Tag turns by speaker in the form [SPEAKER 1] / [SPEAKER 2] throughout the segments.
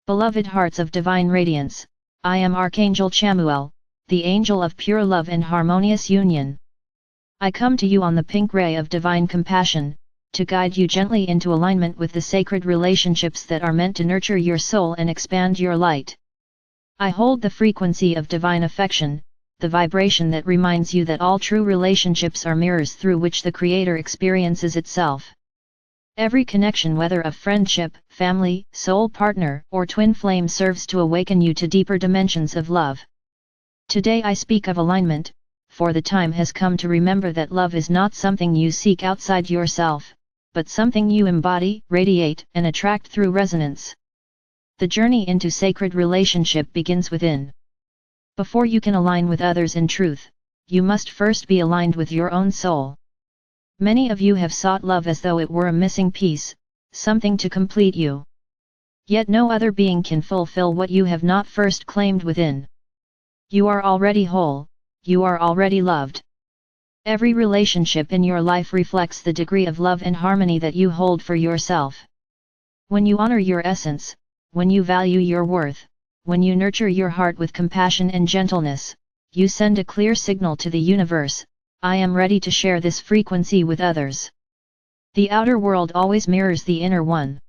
[SPEAKER 1] Beloved hearts of divine radiance, I am Archangel Chamuel, the angel of pure love and harmonious union. I come to you on the pink ray of divine compassion, to guide you gently into alignment with the sacred relationships that are meant to nurture your soul and expand your light. I hold the frequency of divine affection, the vibration that reminds you that all true relationships are mirrors through which the Creator experiences itself. Every connection, whether of friendship, family, soul partner, or twin flame, serves to awaken you to deeper dimensions of love. Today I speak of alignment, for the time has come to remember that love is not something you seek outside yourself, but something you embody, radiate, and attract through resonance. The journey into sacred relationship begins within. Before you can align with others in truth, you must first be aligned with your own soul. Many of you have sought love as though it were a missing piece, something to complete you. Yet no other being can fulfill what you have not first claimed within. You are already whole, you are already loved. Every relationship in your life reflects the degree of love and harmony that you hold for yourself. When you honor your essence, when you value your worth, when you nurture your heart with compassion and gentleness, you send a clear signal to the universe: I am ready to share this frequency with others. The outer world always mirrors the inner one.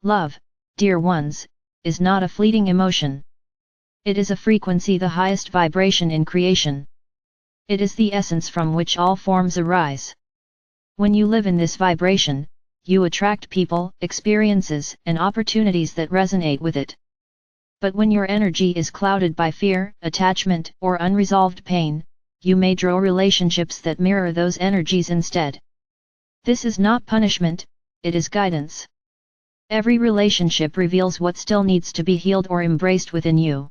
[SPEAKER 1] Love, dear ones, is not a fleeting emotion. It is a frequency, the highest vibration in creation. It is the essence from which all forms arise. When you live in this vibration, you attract people, experiences, and opportunities that resonate with it. But when your energy is clouded by fear, attachment, or unresolved pain, you may draw relationships that mirror those energies instead. This is not punishment, it is guidance. Every relationship reveals what still needs to be healed or embraced within you.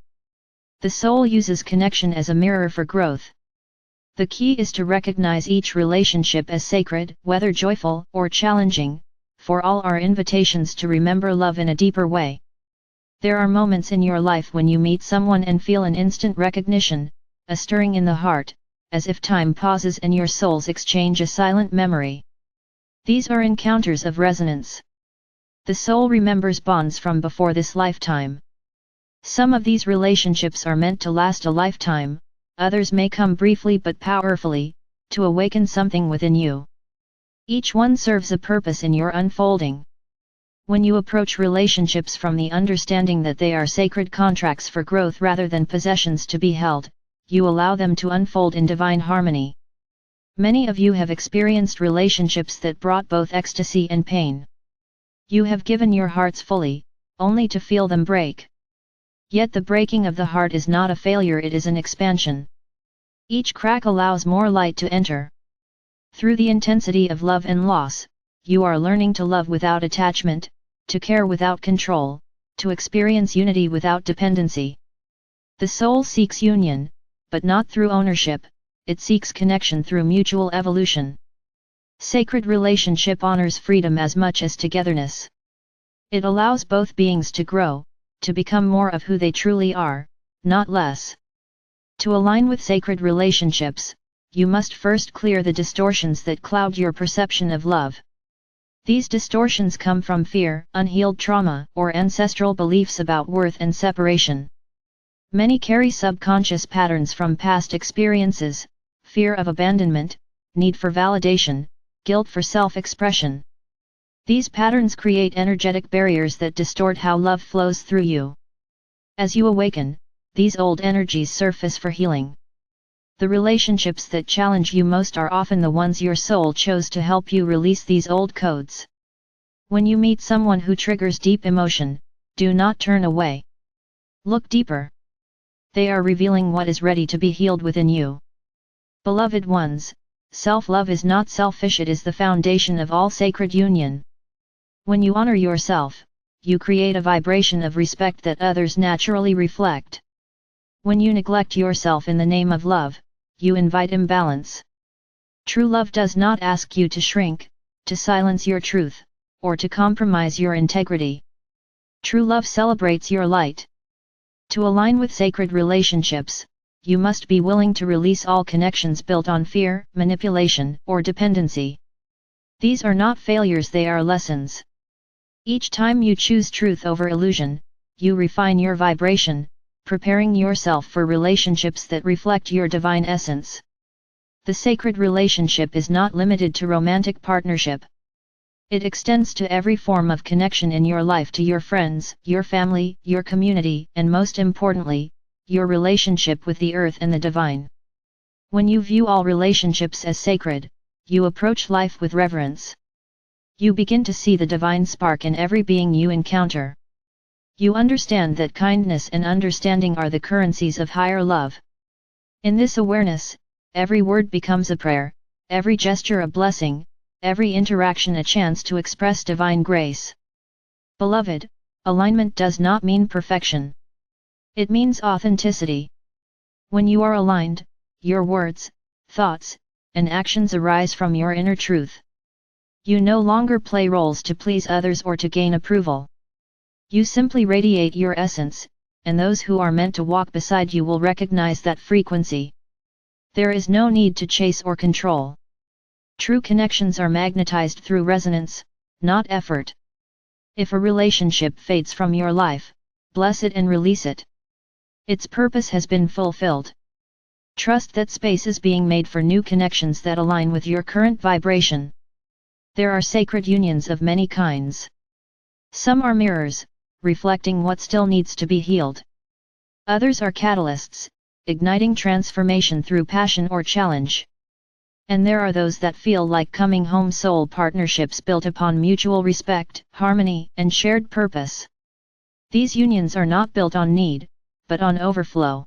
[SPEAKER 1] The soul uses connection as a mirror for growth. The key is to recognize each relationship as sacred, whether joyful or challenging, for all are invitations to remember love in a deeper way. There are moments in your life when you meet someone and feel an instant recognition, a stirring in the heart, as if time pauses and your souls exchange a silent memory. These are encounters of resonance. The soul remembers bonds from before this lifetime. Some of these relationships are meant to last a lifetime, others may come briefly but powerfully, to awaken something within you. Each one serves a purpose in your unfolding. When you approach relationships from the understanding that they are sacred contracts for growth rather than possessions to be held, you allow them to unfold in divine harmony. Many of you have experienced relationships that brought both ecstasy and pain. You have given your hearts fully, only to feel them break. Yet the breaking of the heart is not a failure, it is an expansion. Each crack allows more light to enter. Through the intensity of love and loss, you are learning to love without attachment, to care without control, to experience unity without dependency. The soul seeks union, but not through ownership, it seeks connection through mutual evolution. Sacred relationship honors freedom as much as togetherness. It allows both beings to grow, to become more of who they truly are, not less. To align with sacred relationships, you must first clear the distortions that cloud your perception of love. These distortions come from fear, unhealed trauma, or ancestral beliefs about worth and separation. Many carry subconscious patterns from past experiences: fear of abandonment, need for validation, guilt for self-expression. These patterns create energetic barriers that distort how love flows through you. As you awaken, these old energies surface for healing. The relationships that challenge you most are often the ones your soul chose to help you release these old codes. When you meet someone who triggers deep emotion, do not turn away. Look deeper. They are revealing what is ready to be healed within you. Beloved ones, self-love is not selfish, it is the foundation of all sacred union. When you honor yourself, you create a vibration of respect that others naturally reflect. When you neglect yourself in the name of love, you invite imbalance. True love does not ask you to shrink, to silence your truth, or to compromise your integrity. True love celebrates your light. To align with sacred relationships, you must be willing to release all connections built on fear, manipulation, or dependency. These are not failures, they are lessons. Each time you choose truth over illusion, you refine your vibration, preparing yourself for relationships that reflect your divine essence. The sacred relationship is not limited to romantic partnership. It extends to every form of connection in your life, to your friends, your family, your community, and most importantly, your relationship with the earth and the divine. When you view all relationships as sacred, you approach life with reverence. You begin to see the divine spark in every being you encounter. You understand that kindness and understanding are the currencies of higher love. In this awareness, every word becomes a prayer, every gesture a blessing, every interaction a chance to express divine grace. Beloved, alignment does not mean perfection. It means authenticity. When you are aligned, your words, thoughts, and actions arise from your inner truth. You no longer play roles to please others or to gain approval. You simply radiate your essence, and those who are meant to walk beside you will recognize that frequency. There is no need to chase or control. True connections are magnetized through resonance, not effort. If a relationship fades from your life, bless it and release it. Its purpose has been fulfilled. Trust that space is being made for new connections that align with your current vibration. There are sacred unions of many kinds. Some are mirrors, reflecting what still needs to be healed. Others are catalysts, igniting transformation through passion or challenge. And there are those that feel like coming home soul partnerships built upon mutual respect, harmony, and shared purpose. These unions are not built on need, but on overflow.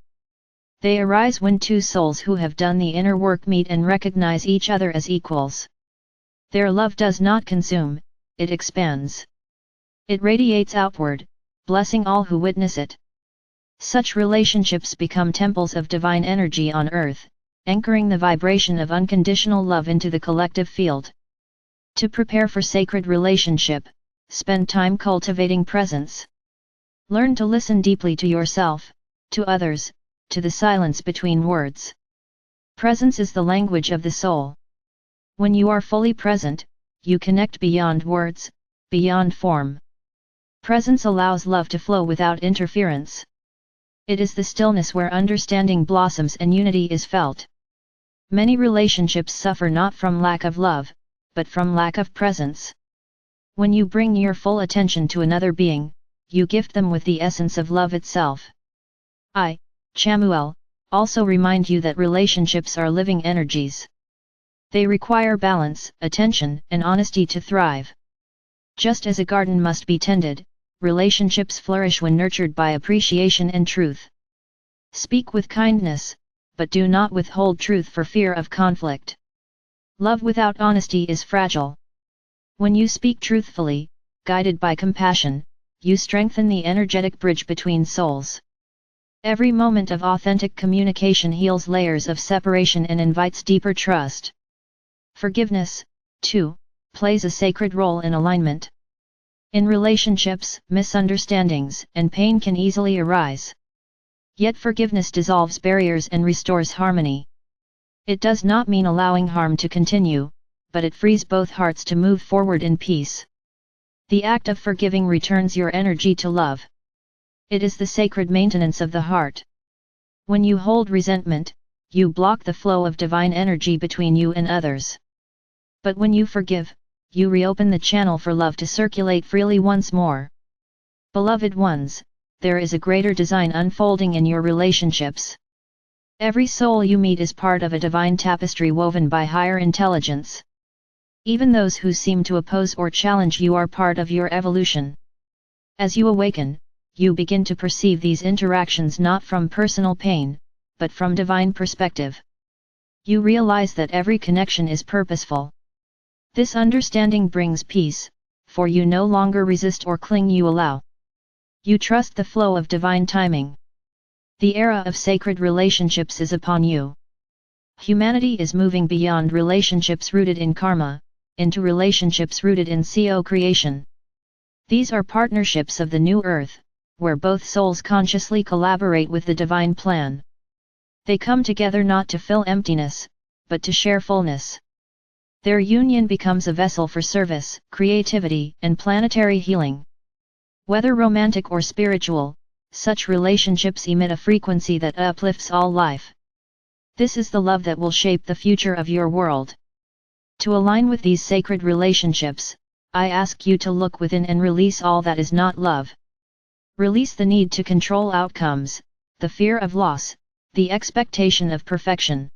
[SPEAKER 1] They arise when two souls who have done the inner work meet and recognize each other as equals. Their love does not consume, it expands. It radiates outward, blessing all who witness it. Such relationships become temples of divine energy on earth, anchoring the vibration of unconditional love into the collective field. To prepare for sacred relationship, spend time cultivating presence. Learn to listen deeply to yourself, to others, to the silence between words. Presence is the language of the soul. When you are fully present, you connect beyond words, beyond form. Presence allows love to flow without interference. It is the stillness where understanding blossoms and unity is felt. Many relationships suffer not from lack of love, but from lack of presence. When you bring your full attention to another being, you gift them with the essence of love itself. I, Chamuel, also remind you that relationships are living energies. They require balance, attention, and honesty to thrive. Just as a garden must be tended, relationships flourish when nurtured by appreciation and truth. Speak with kindness, but do not withhold truth for fear of conflict. Love without honesty is fragile. When you speak truthfully, guided by compassion, you strengthen the energetic bridge between souls. Every moment of authentic communication heals layers of separation and invites deeper trust. Forgiveness, too, plays a sacred role in alignment. In relationships, misunderstandings and pain can easily arise. Yet forgiveness dissolves barriers and restores harmony. It does not mean allowing harm to continue, but it frees both hearts to move forward in peace. The act of forgiving returns your energy to love. It is the sacred maintenance of the heart. When you hold resentment, you block the flow of divine energy between you and others. But when you forgive, you reopen the channel for love to circulate freely once more. Beloved ones, there is a greater design unfolding in your relationships. Every soul you meet is part of a divine tapestry woven by higher intelligence. Even those who seem to oppose or challenge you are part of your evolution. As you awaken, you begin to perceive these interactions not from personal pain, but from divine perspective. You realize that every connection is purposeful. This understanding brings peace, for you no longer resist or cling, you allow. You trust the flow of divine timing. The era of sacred relationships is upon you. Humanity is moving beyond relationships rooted in karma, into relationships rooted in co-creation. These are partnerships of the new earth, where both souls consciously collaborate with the divine plan. They come together not to fill emptiness, but to share fullness. Their union becomes a vessel for service, creativity, and planetary healing. Whether romantic or spiritual, such relationships emit a frequency that uplifts all life. This is the love that will shape the future of your world. To align with these sacred relationships, I ask you to look within and release all that is not love. Release the need to control outcomes, the fear of loss, the expectation of perfection.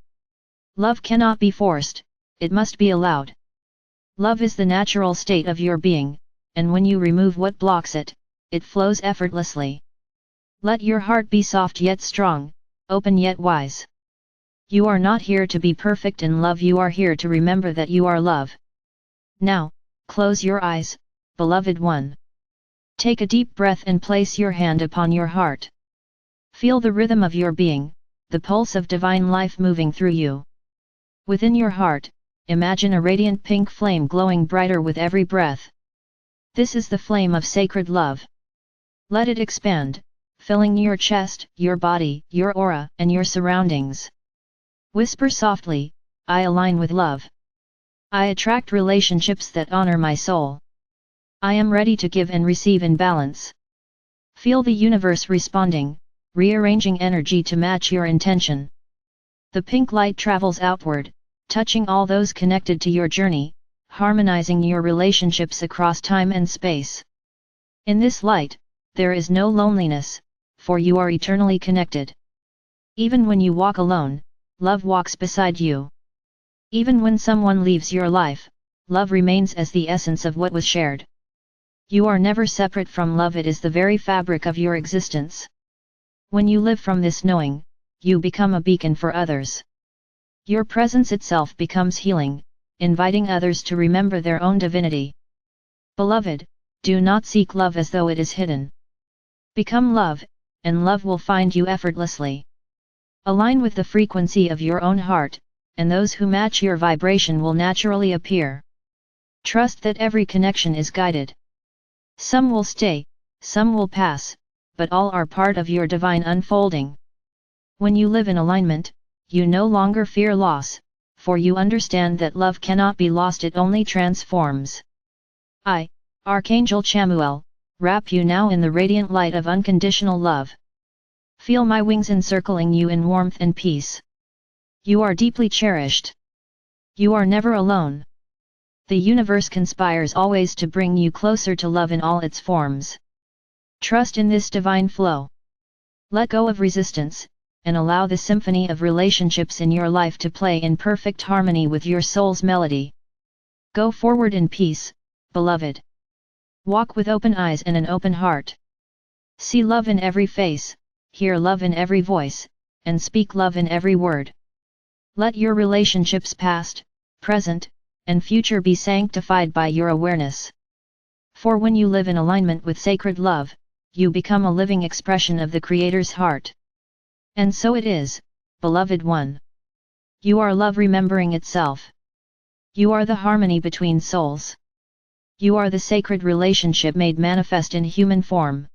[SPEAKER 1] Love cannot be forced, it must be allowed. Love is the natural state of your being, and when you remove what blocks it, it flows effortlessly. Let your heart be soft yet strong, open yet wise. You are not here to be perfect in love, you are here to remember that you are love. Now, close your eyes, beloved one. Take a deep breath and place your hand upon your heart. Feel the rhythm of your being, the pulse of divine life moving through you. Within your heart, imagine a radiant pink flame glowing brighter with every breath. This is the flame of sacred love. Let it expand, filling your chest, your body, your aura, and your surroundings. Whisper softly, I align with love. I attract relationships that honor my soul. I am ready to give and receive in balance. Feel the universe responding, rearranging energy to match your intention. The pink light travels outward, touching all those connected to your journey, harmonizing your relationships across time and space. In this light, there is no loneliness, for you are eternally connected. Even when you walk alone, love walks beside you. Even when someone leaves your life, love remains as the essence of what was shared. You are never separate from love, it is the very fabric of your existence. When you live from this knowing, you become a beacon for others. Your presence itself becomes healing, inviting others to remember their own divinity. Beloved, do not seek love as though it is hidden. Become love, and love will find you effortlessly. Align with the frequency of your own heart, and those who match your vibration will naturally appear. Trust that every connection is guided. Some will stay, some will pass, but all are part of your divine unfolding. When you live in alignment, you no longer fear loss, for you understand that love cannot be lost, it only transforms. I, Archangel Chamuel, wrap you now in the radiant light of unconditional love. Feel my wings encircling you in warmth and peace. You are deeply cherished. You are never alone. The universe conspires always to bring you closer to love in all its forms. Trust in this divine flow. Let go of resistance, and allow the symphony of relationships in your life to play in perfect harmony with your soul's melody. Go forward in peace, beloved. Walk with open eyes and an open heart. See love in every face, hear love in every voice, and speak love in every word. Let your relationships past, present, and future be sanctified by your awareness. For when you live in alignment with sacred love, you become a living expression of the Creator's heart. And so it is, beloved one. You are love remembering itself. You are the harmony between souls. You are the sacred relationship made manifest in human form.